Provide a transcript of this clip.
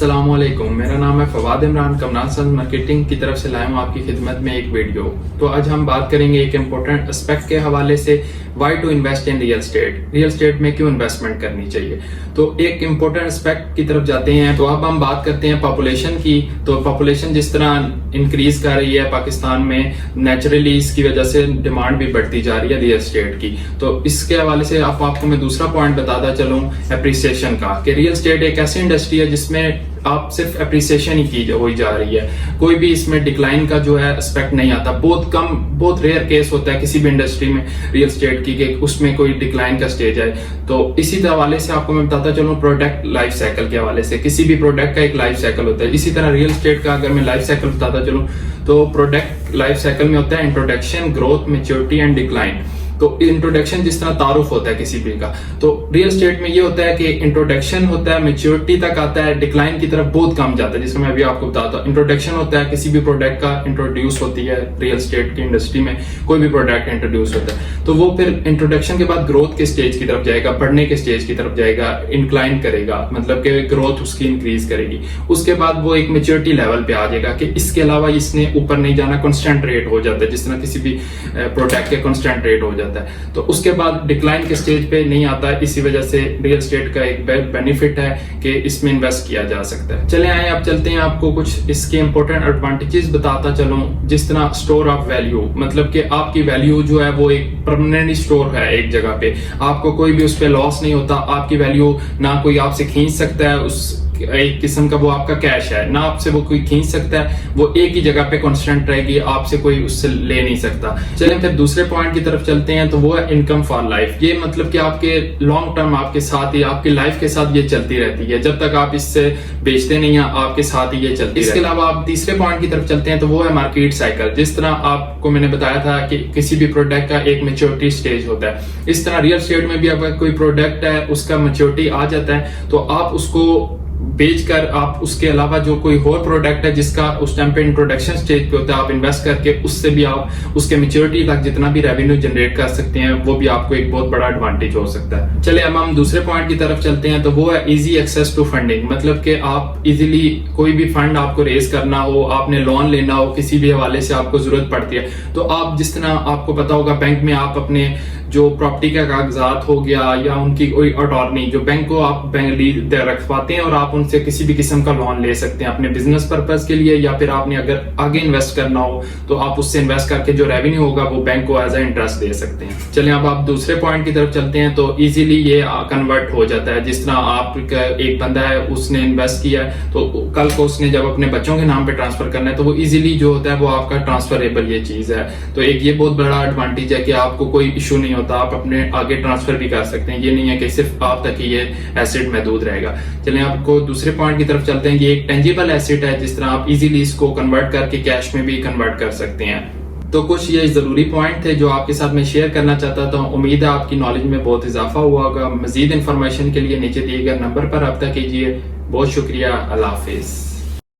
अस्सलामुअलैकुम, मेरा नाम है फवाद इमरान। कमनाल सन्स मार्केटिंग की तरफ से लाया हूँ आपकी खिदमत में एक वीडियो। तो आज हम बात करेंगे एक इम्पोर्टेंट एस्पेक्ट के हवाले से, why to invest in real estate. Real estate में क्यों इन्वेस्टमेंट करनी चाहिए। तो एक इम्पोर्टेंट एस्पेक्ट की तरफ जाते हैं। तो अब हम बात करते हैं पॉपुलेशन की। तो पॉपुलेशन जिस तरह इंक्रीज कर रही है पाकिस्तान में, नेचुरली इसकी वजह से डिमांड भी बढ़ती जा रही है रियल स्टेट की। तो इसके हवाले से आपको मैं दूसरा पॉइंट बताता चलूं एप्रिसिएशन का, कि रियल स्टेट एक ऐसी इंडस्ट्री है जिसमें आप सिर्फ एप्रिसिएशन ही की हो जा रही है। कोई भी इसमें डिक्लाइन का जो है एस्पेक्ट नहीं आता। बहुत रेयर केस होता है किसी भी इंडस्ट्री में रियल स्टेट की कि उसमें कोई डिक्लाइन का स्टेज है। तो इसी हवाले से आपको मैं बताता चलूं प्रोडक्ट लाइफ साइकिल के हवाले से। किसी भी प्रोडक्ट का एक लाइफ साइकिल होता है, इसी तरह रियल स्टेट का अगर मैं लाइफ साइकिल बताता चलूं तो प्रोडक्ट लाइफ साइकिल में होता है introduction, growth, maturity and decline. तो इंट्रोडक्शन जिस तरह तारुफ होता है किसी भी का, तो रियल स्टेट में ये होता है कि इंट्रोडक्शन होता है, मैच्योरिटी तक आता है, डिक्लाइन की तरफ बहुत कम जाता है। जिसमें मैं अभी आपको बताता हूँ, इंट्रोडक्शन होता है किसी भी प्रोडक्ट का इंट्रोड्यूस होती है रियल स्टेट की इंडस्ट्री में, कोई भी प्रोडक्ट इंट्रोड्यूस होता है तो वो फिर इंट्रोडक्शन के बाद ग्रोथ के स्टेज की तरफ जाएगा, बढ़ने के स्टेज की तरफ जाएगा, इंक्लाइन करेगा, मतलब कि ग्रोथ उसकी इंक्रीज करेगी। उसके बाद वो एक मैच्योरिटी लेवल पे आ जाएगा कि इसके अलावा इसने ऊपर नहीं जाना, कॉन्स्टेंट रेट हो जाता है जिस तरह किसी भी प्रोडक्ट के कॉन्स्टेंट रेट हो जाता है। तो उसके बाद डिक्लाइन के स्टेज पे नहीं आता है। इसी वजह से रियल स्टेट का एक बेनिफिट है कि इसमें इन्वेस्ट किया जा सकता है। चले आए अब चलते हैं, आपको कुछ इसके इंपॉर्टेंट एडवांटेजेस बताता चलूं। जिस तरह स्टोर ऑफ वैल्यू, मतलब कि आपकी वैल्यू जो है वो एक परमानेंट स्टोर है एक जगह पे, आपको कोई भी उस पर लॉस नहीं होता। आपकी वैल्यू ना कोई आपसे खींच सकता है, उस एक किस्म का वो आपका कैश है, ना आपसे वो कोई खींच सकता है, वो एक ही जगह पे कांस्टेंट रहेगी, आपसे कोई उससे ले नहीं सकता। चलें फिर दूसरे पॉइंट की तरफ चलते हैं, तो वो है इनकम फॉर लाइफ। ये मतलब कि आपके लॉन्ग टर्म आपके साथ ही, आपकी लाइफ के साथ ये चलती रहती है, जब तक आप इससे बेचते नहीं है आपके साथ ही ये चलती है। इसके अलावा आप तीसरे पॉइंट की तरफ चलते हैं, तो वो है मार्केट साइकिल। जिस तरह आपको मैंने बताया था कि किसी भी प्रोडक्ट का एक मैच्योरिटी स्टेज होता है, इस तरह रियल स्टेट में भी अगर कोई प्रोडक्ट है उसका मैच्योरिटी आ जाता है तो आप उसको बेचकर आप उसके अलावा जो कोई और प्रोडक्ट है जिसका उस टाइम पे इंट्रोडक्शन स्टेज पे होता है, आप इन्वेस्ट करके उससे भी आप उसके मैच्योरिटी तक जितना भी रेवेन्यू जनरेट कर सकते हैं, वो भी आपको एक बहुत बड़ा एडवांटेज हो सकता है। चलिए अब हम दूसरे पॉइंट की तरफ चलते हैं, तो वो है इजी एक्सेस टू फंडिंग। मतलब कि आप इजीली कोई भी फंड आपको रेज करना हो, आपने लोन लेना हो, किसी भी हवाले से आपको जरूरत पड़ती है, तो आप जिस तरह आपको पता होगा बैंक में आप अपने जो प्रॉपर्टी का कागजात हो गया या उनकी कोई अटॉर्नी, जो बैंक को आप रख पाते हैं और आप उनसे किसी भी किस्म का लोन ले सकते हैं अपने बिजनेस पर्पज के लिए, या फिर आपने अगर आगे इन्वेस्ट करना हो तो आप उससे इन्वेस्ट करके जो रेवेन्यू होगा वो बैंक को एज ए इंटरेस्ट दे सकते हैं। चलिए अब आप दूसरे पॉइंट की तरफ चलते हैं, तो इजीली ये कन्वर्ट हो जाता है। जिस तरह आप एक बंदा है, उसने इन्वेस्ट किया है, तो कल को उसने जब अपने बच्चों के नाम पे ट्रांसफर करना है तो वो इजीली जो होता है वो आपका ट्रांसफरेबल ये चीज है। तो एक ये बहुत बड़ा एडवांटेज है कि आपको कोई इशू नहीं होता, आप अपने आगे ट्रांसफर भी कर सकते हैं। ये नहीं है कि सिर्फ आप तक ही ये एसेट महदूद रहेगा। चलिए आपको दूसरे पॉइंट की तरफ चलते हैं। ये एक टेंजिबल एसेट है, जिस तरह आप इजीली इसको कन्वर्ट करके कैश में भी कन्वर्ट कर सकते हैं। तो कुछ ये जरूरी पॉइंट थे जो आपके साथ मैं शेयर करना चाहता था। उम्मीद है आपकी नॉलेज में बहुत इजाफा हुआ होगा। मजीद इन्फॉर्मेशन के लिए नीचे दिए गए नंबर पर रब्ता कीजिए। बहुत शुक्रिया। अल्लाह हाफिज।